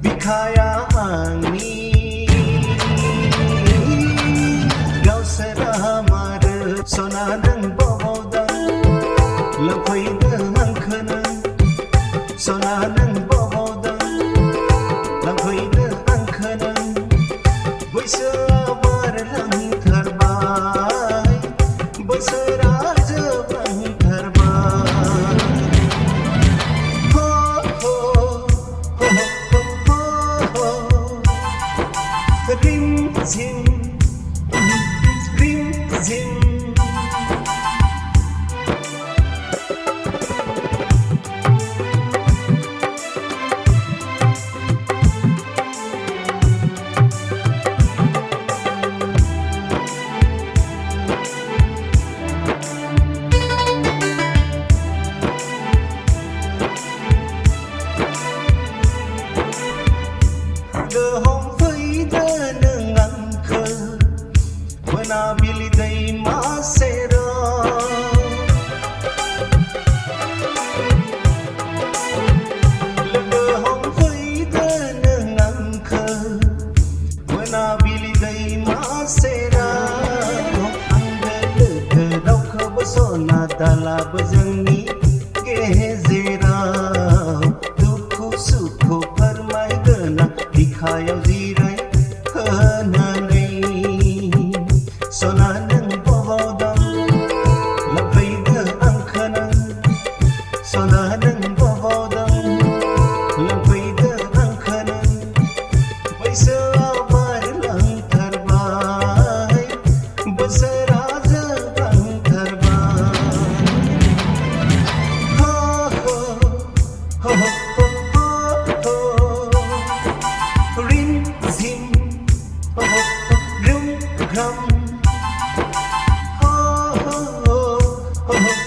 बिखाया आंनि गावसोरा मारो सना नों बबाव दं लांफैदो आंखो नों सना नों बबाव दं लांफैदो आंखो नों बैसोआ बारलांथारबाय बोसोरा Rim zim, rim zim. Monabil दैमा सेराव लोगो हमफैदो नों आंखो मोनाबिलि दैमा सेराव आंगो लोगो रावखौबो सना दालाबो जोंनि गेजेराव दुखु सुखु फोरमायगोन आं बिखायाव जिराय होनानै सना नों बबाव दं लांफैदो आंखो नों सना नों बबाव दं लांफैदो आंखो नों बैसोआ बारलांथारबाय बोसोरा जोबलांथारबाय हो हो हो हो हो रिम झिम हो हो ग्रुम ग्राम Oh